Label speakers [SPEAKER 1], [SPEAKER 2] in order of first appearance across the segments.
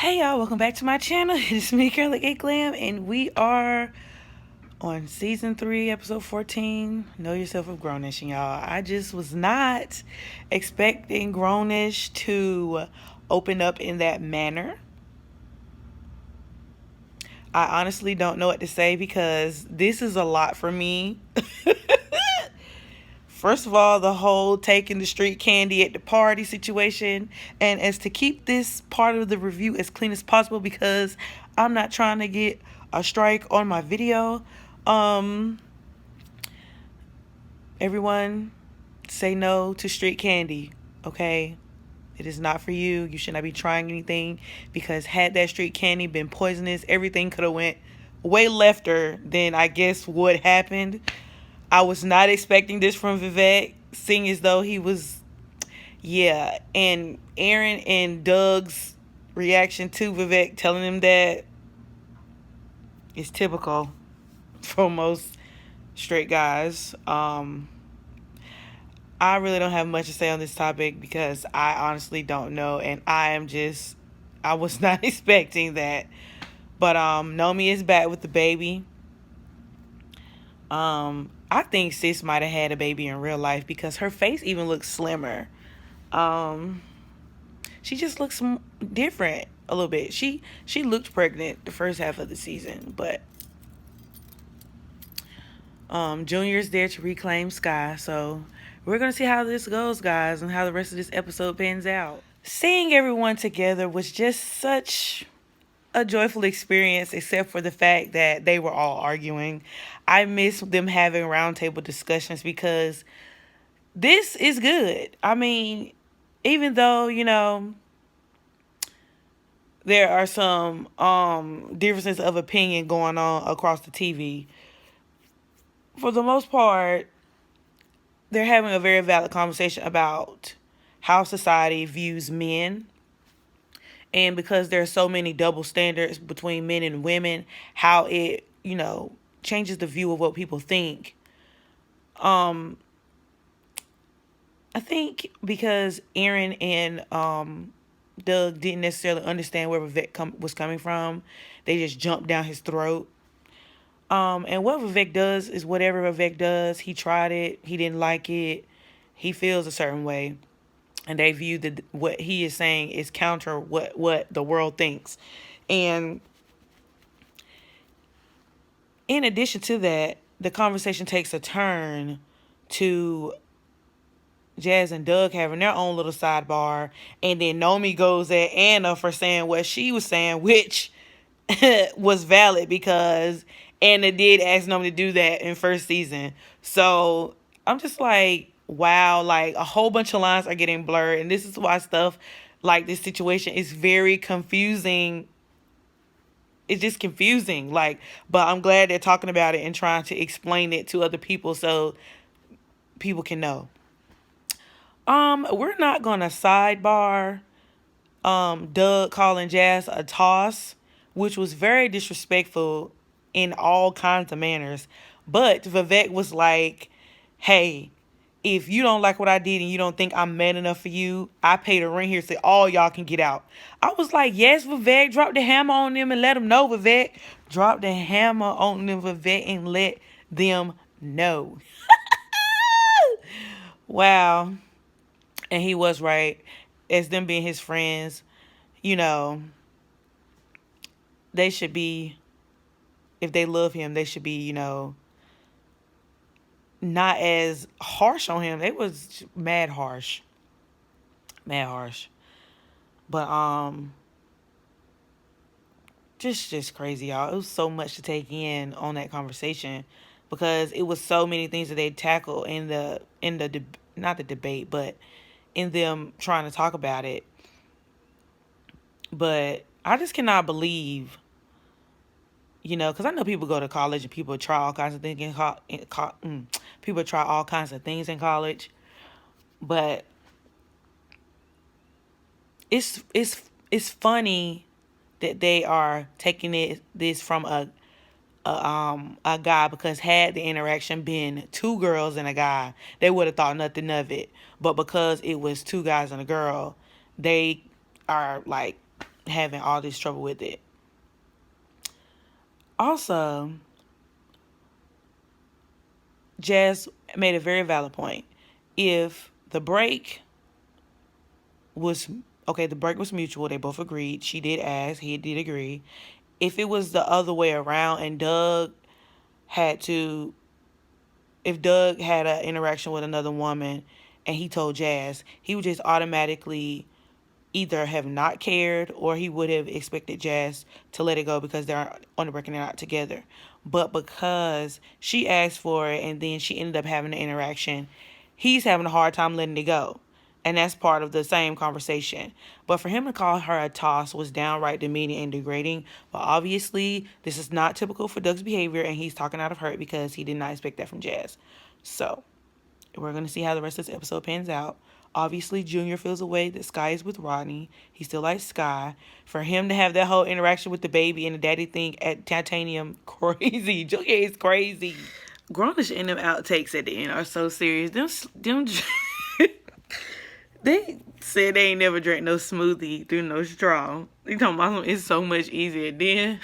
[SPEAKER 1] Hey y'all, welcome back to my channel. It's me, Curly Gay Glam, and we are on season 3, episode 14. Know yourself of Grownish, y'all. I just was not expecting Grownish to open up in that manner. I honestly don't know what to say because this is a lot for me. First of all, the whole taking the street candy at the party situation. And as to keep this part of the review as clean as possible because I'm not trying to get a strike on my video. Everyone say no to street candy, okay? It is not for you. You should not be trying anything because had that street candy been poisonous, everything could have went way lefter than I guess what happened. I was not expecting this from Vivek, seeing as though he was, yeah. And Aaron and Doug's reaction to Vivek telling him that is typical for most straight guys. I really don't have much to say on this topic because I honestly don't know, and I was not expecting that. But Nomi is back with the baby. I think sis might have had a baby in real life because her face even looks slimmer. She just looks different a little bit. She looked pregnant the first half of the season, but Junior's there to reclaim Sky. So we're gonna see how this goes, guys, and how the rest of this episode pans out. Seeing everyone together was just such a joyful experience, except for the fact that they were all arguing. I miss them having roundtable discussions because this is good. I mean, even though, there are some differences of opinion going on across the TV, for the most part, they're having a very valid conversation about how society views men. And because there are so many double standards between men and women, how it, changes the view of what people think. I think because Aaron and Doug didn't necessarily understand where Vivek was coming from, they just jumped down his throat. And what Vivek does is whatever Vivek does. He tried it. He didn't like it. He feels a certain way. And they view that what he is saying is counter what the world thinks. And in addition to that, the conversation takes a turn to Jazz and Doug having their own little sidebar. And then Nomi goes at Anna for saying what she was saying, which was valid because Anna did ask Nomi to do that in first season. So I'm just like, wow, like a whole bunch of lines are getting blurred. And this is why stuff like this situation is very confusing. It's just confusing. But I'm glad they're talking about it and trying to explain it to other people so people can know. We're not gonna sidebar Doug calling Jazz a toss, which was very disrespectful in all kinds of manners. But Vivek was like, hey, if you don't like what I did and you don't think I'm man enough for you, I paid a ring here so all y'all can get out. I was like, yes, Vivek, drop the hammer on them and let them know, Vivek. Drop the hammer on them, Vivek, and let them know. Wow. And he was right. As them being his friends, they should be, if they love him, they should be, not as harsh on him. It was mad harsh. Mad harsh. But just crazy, y'all. It was so much to take in on that conversation because it was so many things that they tackled in the not the debate, but in them trying to talk about it. But I just cannot believe, because I know people go to college and people try all kinds of things people try all kinds of things in college, but it's funny that they are taking this from a guy, because had the interaction been 2 girls and a guy, they would have thought nothing of it. But because it was 2 guys and a girl, they are like having all this trouble with it. Also, Jazz made a very valid point. If the break was the break was mutual. They both agreed. She did ask. He did agree. If it was the other way around and if Doug had an interaction with another woman and he told Jazz, he would just automatically either have not cared or he would have expected Jazz to let it go because they're on the break and they're not together. But because she asked for it and then she ended up having an interaction, he's having a hard time letting it go. And that's part of the same conversation. But for him to call her a toss was downright demeaning and degrading. But obviously, this is not typical for Doug's behavior, and he's talking out of hurt because he did not expect that from Jazz. So, we're going to see how the rest of this episode pans out. Obviously, Junior feels a way that Sky is with Rodney. He still likes Sky. For him to have that whole interaction with the baby and the daddy thing at Titanium, crazy. Junior is crazy. Grownish and them outtakes at the end are so serious. Them they said they ain't never drank no smoothie through no straw. They talking about it's so much easier. Then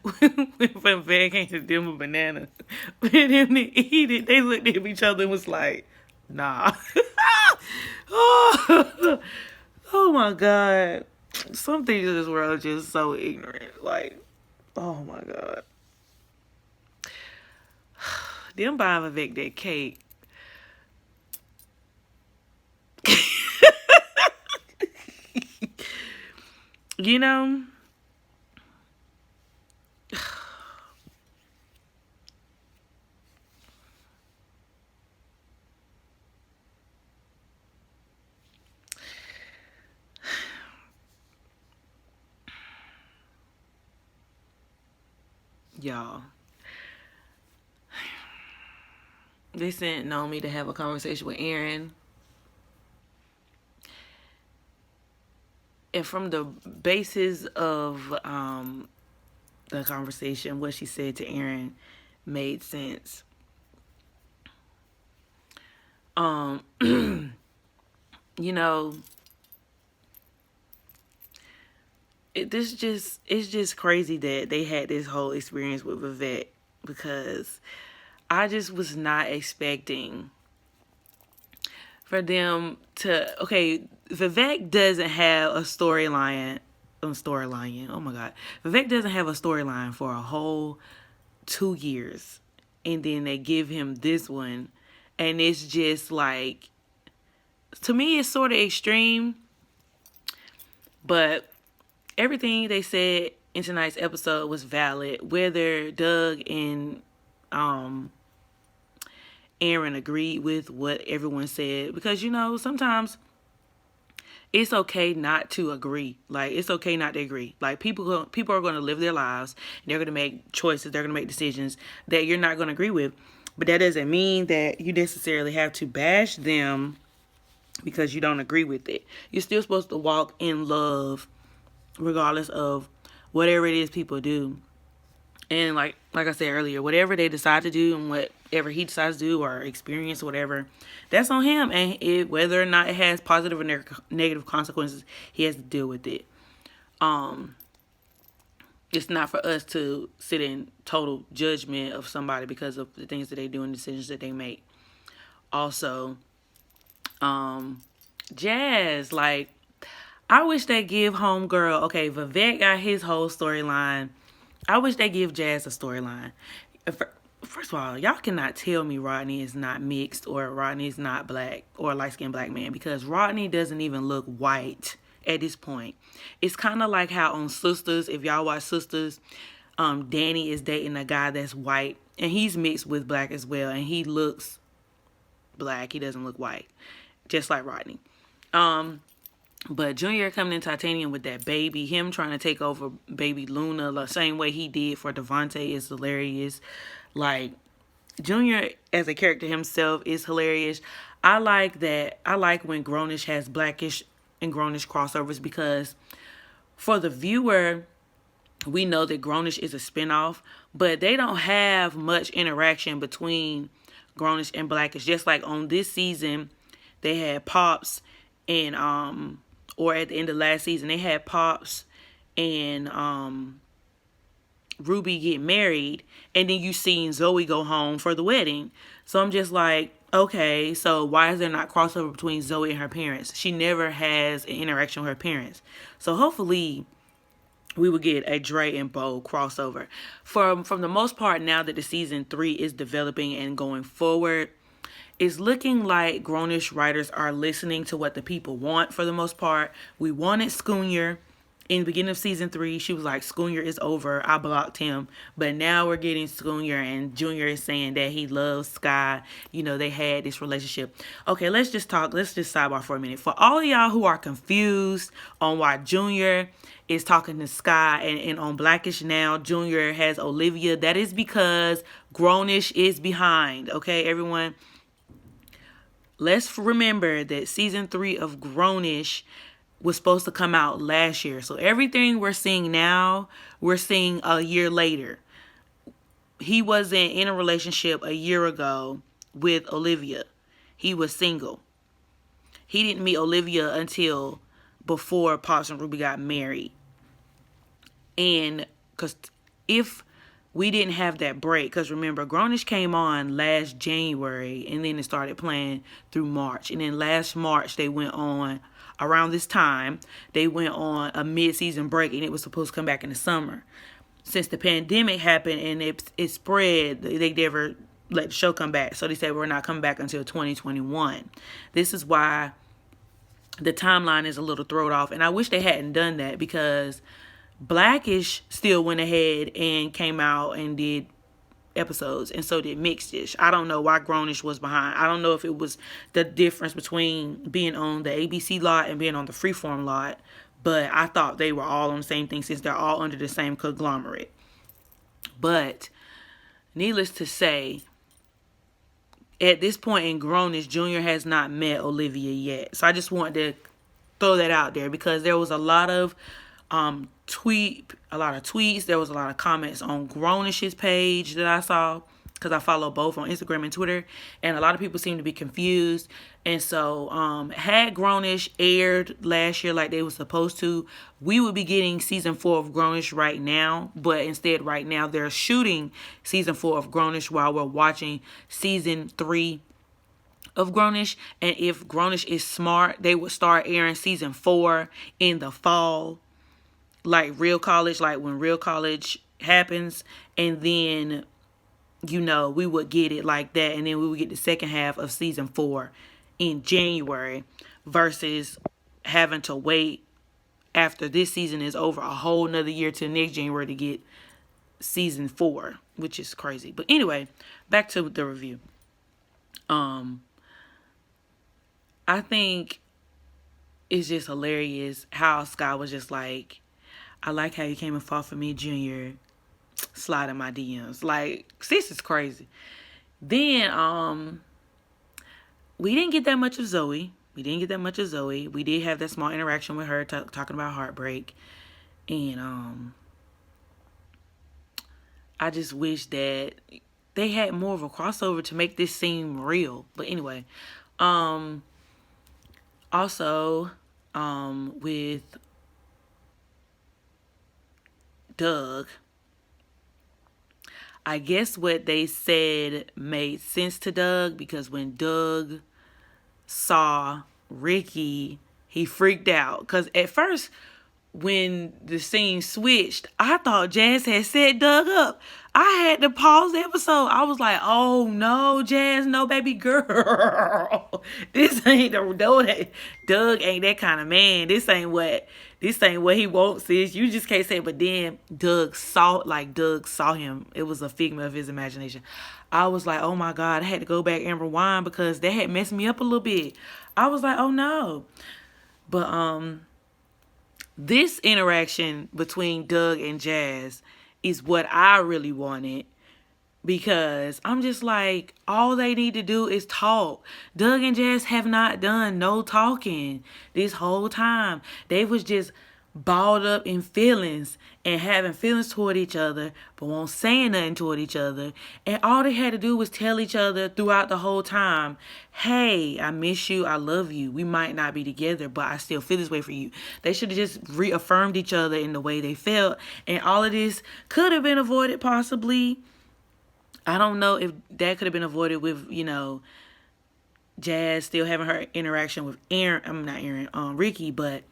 [SPEAKER 1] when Van came to them a banana, for them to eat it, they looked at each other and was like, nah. Oh my God. Some things in this world are just so ignorant. Like, oh my God. Them buying Vivek that cake. You know, y'all, they sent Naomi to have a conversation with Aaron. And from the basis of the conversation, what she said to Aaron made sense. You know, it's just crazy that they had this whole experience with Vivek, because I just was not expecting for them to, Vivek doesn't have a storyline. Oh my God. Vivek doesn't have a storyline for a whole 2 years. And then they give him this one. And it's just like, to me, it's sort of extreme. But everything they said in tonight's episode was valid. Whether Doug and Aaron agreed with what everyone said, because sometimes it's okay not to agree. Like, it's okay not to agree. Like, people are going to live their lives, and they're going to make choices, they're going to make decisions that you're not going to agree with. But that doesn't mean that you necessarily have to bash them because you don't agree with it. You're still supposed to walk in love regardless of whatever it is people do. And like I said earlier, whatever they decide to do and whatever he decides to do or experience, whatever, that's on him. And whether or not it has positive or negative consequences, he has to deal with it. It's not for us to sit in total judgment of somebody because of the things that they do and decisions that they make. Also, Jazz, like, I wish they give homegirl, Vivek got his whole storyline. I wish they give Jazz a storyline. First of all, y'all cannot tell me Rodney is not mixed or Rodney is not black or a light-skinned black man, because Rodney doesn't even look white at this point. It's kind of like how on Sisters, if y'all watch Sisters, Danny is dating a guy that's white and he's mixed with black as well, and he looks black. He doesn't look white, just like Rodney. But Junior coming in Titanium with that baby, him trying to take over baby Luna the same way he did for Devontae is hilarious. Like, Junior as a character himself is hilarious. I like that. I like when Grownish has Blackish and Grownish crossovers, because for the viewer, we know that Grownish is a spinoff, but they don't have much interaction between Grownish and Blackish. Just like on this season, they had Pops and or at the end of last season, they had Pops and Ruby get married, and then you seen Zoe go home for the wedding. So I'm just like, okay, so why is there not crossover between Zoe and her parents? She never has an interaction with her parents. So hopefully we will get a Dre and Bo crossover. From the most part, now that the season 3 is developing and going forward, it's looking like Grownish writers are listening to what the people want for the most part. We wanted Scooner. In the beginning of season 3, she was like, Scooner is over. I blocked him. But now we're getting Scooner, and Junior is saying that he loves Sky. You know, they had this relationship. Okay, let's just sidebar for a minute. For all of y'all who are confused on why Junior is talking to Sky and on Blackish now, Junior has Olivia, that is because Grownish is behind. Okay, everyone? Let's remember that season 3 of Grownish was supposed to come out last year. So everything we're seeing now, we're seeing a year later. He wasn't in a relationship a year ago with Olivia. He was single. He didn't meet Olivia until before Pops and Ruby got married. And because if we didn't have that break, because remember, Grownish came on last January, and then it started playing through March. And then last March, they went on, around this time, they went on a mid-season break, and it was supposed to come back in the summer. Since the pandemic happened and it spread, they never let the show come back. So they said we're not coming back until 2021. This is why the timeline is a little thrown off. And I wish they hadn't done that, because Blackish still went ahead and came out and did episodes, and so did Mixedish. I don't know why Grownish was behind. I don't know if it was the difference between being on the ABC lot and being on the Freeform lot, but I thought they were all on the same thing since they're all under the same conglomerate. But needless to say, at this point in Grownish, Junior has not met Olivia yet. So I just wanted to throw that out there, because there was a lot of tweets. There was a lot of comments on Grownish's page that I saw, because I follow both on Instagram and Twitter, and a lot of people seem to be confused. And so had Grownish aired last year like they were supposed to, we would be getting season 4 of Grownish right now. But instead, right now they're shooting season 4 of Grownish while we're watching season 3 of Grownish. And if Grownish is smart, they would start airing season 4 in the fall, like Real College, like when Real College happens, and then, you know, we would get it like that, and then we would get the second half of season 4 in January, versus having to wait after this season is over a whole nother year to next January to get season 4, which is crazy. But anyway, back to the review. I think it's just hilarious how Sky was just like, I like how you came and fought for me, Junior. Slide in my DMs. Like, sis is crazy. Then, we didn't get that much of Zoe. We did have that small interaction with her talking about heartbreak. And, I just wish that they had more of a crossover to make this seem real. But anyway, also, with Doug, I guess what they said made sense to Doug, because when Doug saw Ricky, he freaked out. Because at first, when the scene switched, I thought Jazz had set Doug up. I had to pause the episode. I was like, oh no, Jazz, no, baby girl. This ain't the Doug ain't that kind of man. This ain't what he wants, sis. You just can't say it. But then Doug saw him. It was a figment of his imagination. I was like, oh my God, I had to go back and rewind, because that had messed me up a little bit. I was like, oh no. But this interaction between Doug and Jazz is what I really wanted, because I'm just like, all they need to do is talk. Doug and Jazz have not done no talking this whole time. They was just balled up in feelings and having feelings toward each other, but won't saying nothing toward each other. And all they had to do was tell each other throughout the whole time, hey, I miss you, I love you. We might not be together, but I still feel this way for you. They should have just reaffirmed each other in the way they felt. And all of this could have been avoided possibly. I don't know if that could have been avoided with, Jazz still having her interaction with Ricky, but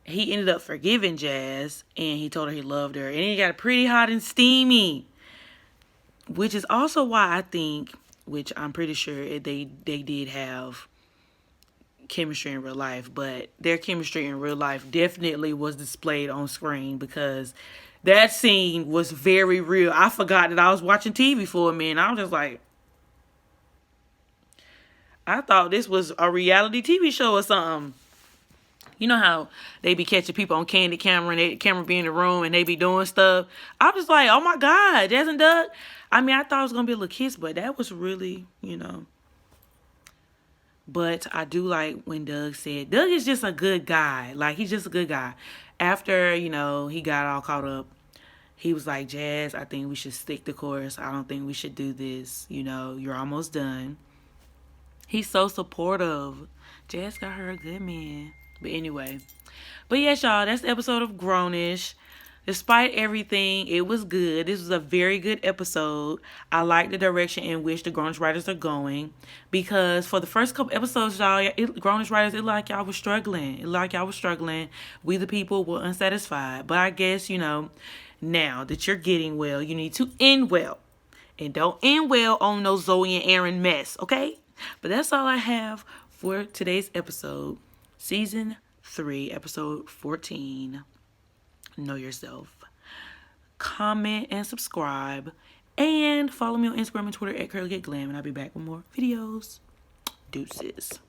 [SPEAKER 1] he ended up forgiving Jazz, and he told her he loved her, and he got pretty hot and steamy, which is also why I think, which I'm pretty sure they did have chemistry in real life, but their chemistry in real life definitely was displayed on screen, because that scene was very real. I forgot that I was watching TV for a minute. I was just like, I thought this was a reality TV show or something. You know how they be catching people on candid camera and the camera be in the room and they be doing stuff? I was like, oh my God, Jazz and Doug. I mean, I thought it was going to be a little kiss, but that was really, But I do like when Doug said, Doug is just a good guy. Like, he's just a good guy. After, he got all caught up, he was like, Jazz, I think we should stick the course. I don't think we should do this. You're almost done. He's so supportive. Jazz got her a good man. But anyway. But yes, y'all, that's the episode of Grownish. Despite everything, it was good. This was a very good episode. I like the direction in which the Grownish writers are going. Because for the first couple episodes, y'all, Grownish writers, it like y'all was struggling. We the people were unsatisfied. But I guess, now that you're getting well, you need to end well. And don't end well on no Zoe and Aaron mess, okay? But that's all I have for today's episode. Season 3, episode 14. Know yourself. Comment and subscribe. And follow me on Instagram and Twitter at CurlyGetGlam. And I'll be back with more videos. Deuces.